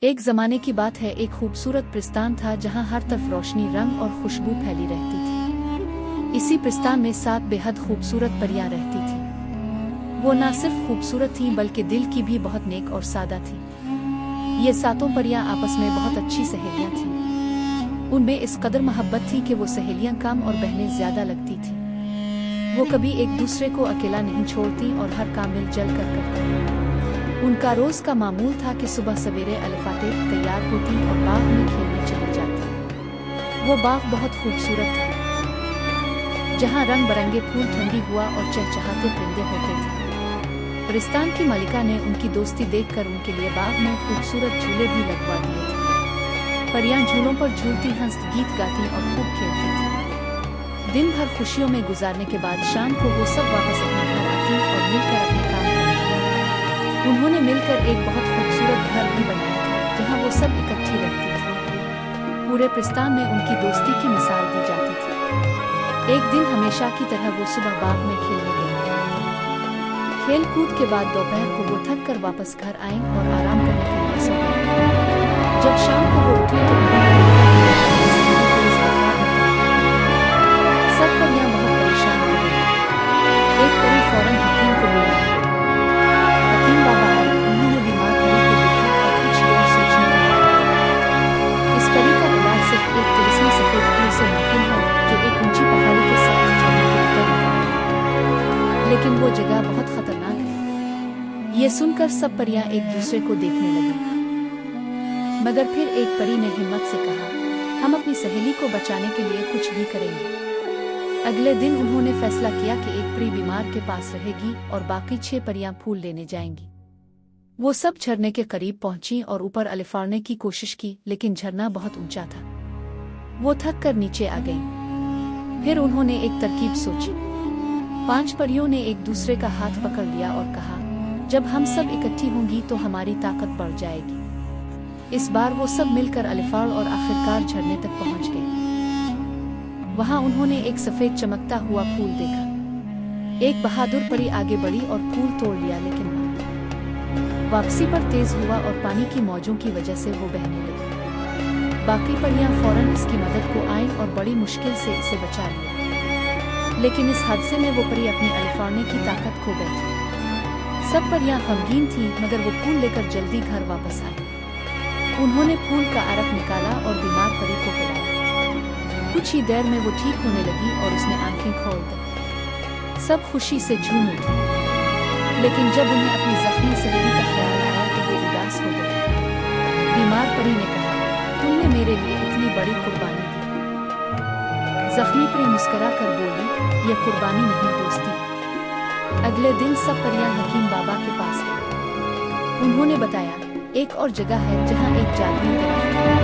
एक ज़माने की बात है, एक खूबसूरत पिस्तान था जहाँ हर तरफ रोशनी, रंग और खुशबू फैली रहती थी। इसी पिस्तान में 7 बेहद खूबसूरत परियां रहती थीं। वो न सिर्फ खूबसूरत थीं बल्कि दिल की भी बहुत नेक और सादा थीं। ये 7 परियां आपस में बहुत अच्छी सहेलियां थीं। उनमें इस कदर मोहब्बत थी कि वो सहेलियां कम और बहनें ज्यादा लगती थीं। वो कभी एक दूसरे को अकेला नहीं छोड़ती और हर काम मिलजुल कर करती। उनका रोज का मामूल था कि सुबह सवेरे अलिफाते तैयार होती और बाग में खेलने चली जाती। वो बाग बहुत खूबसूरत था, जहाँ रंग बरंगे फूल, ठंडी हवा और चहचहाते परिंदे होते थे। पिस्तान की मालिका ने उनकी दोस्ती देखकर उनके लिए बाग में खूबसूरत झूले भी लगवा दिए थे। परियां झूलों पर झूलती, हंसती, गीत गाती और खूब खेलती थी। दिन भर खुशियों में गुजारने के बाद शाम को वो सब वापस अपने घर आती और मिलकर अपने काम करती। उन्होंने मिलकर एक बहुत खूबसूरत घर भी बनाया था जहाँ वो सब इकट्ठी रहती थी। पूरे पिस्तान में उनकी दोस्ती की मिसाल दी जाती थी। एक दिन हमेशा की तरह वो सुबह बाग में खेलने गई। खेल कूद के बाद दोपहर को वो थक कर वापस घर आई और आराम करने के लिए सो गई। जब शाम को वो उठी तो उन्होंने सब परियां बहुत परेशान हो गई। एक परी फौरन हकीम को बुलाया। हकीम बाबा आए, उन्होंने बीमार परी को देखा और कुछ देर सोचने लगा। इस परी का इलाज सिर्फ एक तिलिस्मी सफेद फूल से मुमकिन है जो एक ऊंची पहाड़ी के साथ चढ़ने के ऊपर है, लेकिन वो जगह बहुत खतरनाक है। ये सुनकर सब परियां एक दूसरे को देखने लगी। मगर फिर एक परी ने हिम्मत से कहा, हम अपनी सहेली को बचाने के लिए कुछ भी करेंगे। अगले दिन उन्होंने फैसला किया कि एक परी बीमार के पास रहेगी और बाकी 6 परियां फूल लेने जाएंगी। वो सब झरने के करीब पहुंची और ऊपर अलिफाड़ने की कोशिश की, लेकिन झरना बहुत ऊंचा था। वो थक कर नीचे आ गई। फिर उन्होंने एक तरकीब सोची। 5 परियों ने एक दूसरे का हाथ पकड़ लिया और कहा, जब हम सब इकट्ठी होंगी तो हमारी ताकत बढ़ जाएगी। इस बार वो सब मिलकर अलिफाड़ और आखिरकार झरने तक पहुंच गए। वहां उन्होंने एक सफेद चमकता हुआ फूल देखा। एक बहादुर परी आगे बढ़ी और फूल तोड़ लिया, लेकिन वापसी पर तेज हुआ और पानी की मौजों की वजह से वो बहने लगी। बाकी परियां फौरन इसकी मदद को आईं और बड़ी मुश्किल से इसे बचा लिया, लेकिन इस हादसे में वो परी अपनी अलिफाड़ने की ताकत खो बैठी। सब परियां गमगीन थीं, मगर वो फूल लेकर जल्दी घर वापस आई। उन्होंने फूल का अरक निकाला और बीमार परी को पिलाया। कुछ ही देर में वो ठीक होने लगी और उसने आंखें खोल दी। सब खुशी से झूम उठी, लेकिन जब उन्हें अपनी जख्मी सहेली का ख्याल आया तो वो उदास हो गई। बीमार परी ने कहा, तुमने मेरे लिए इतनी बड़ी कुर्बानी दी। जख्मी परी मुस्कुरा कर बोली, यह कुर्बानी नहीं, दोस्ती। अगले दिन सब परियां हकीम बाबा के पास गईं। उन्होंने बताया, एक और जगह है जहाँ एक जादुई दरख्त है।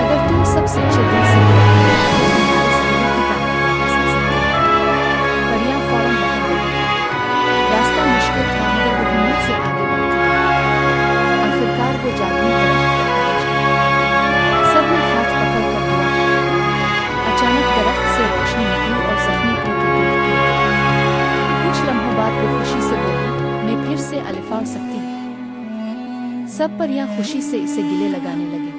अगर तुम सब सच्चे दिल से दुआ करो तो तुम्हारी सहेली की ताकत वापस आ सकती है। परियां फौरन वहां गईं। रास्ता मुश्किल था, मगर वो हिम्मत से आगे बढ़ती गईं। आखिरकार वो जादुई दरख्त तक पहुंच गई। सब ने हाथ पकड़ कर दुआ की। अचानक दरख्त से रोशनी निकली और जख्मी परी के दिल टूट गए। कुछ लम्हों बाद वो खुशी से बोली, मैं फिर से अलिफाड़ सकती हूँ। सब परियां खुशी से इसे गिले लगाने लगे।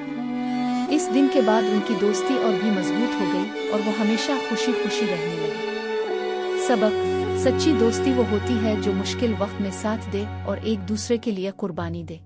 इस दिन के बाद उनकी दोस्ती और भी मजबूत हो गई और वो हमेशा खुशी खुशी रहने लगे। सबक: सच्ची दोस्ती वो होती है जो मुश्किल वक्त में साथ दे और एक दूसरे के लिए कुर्बानी दे।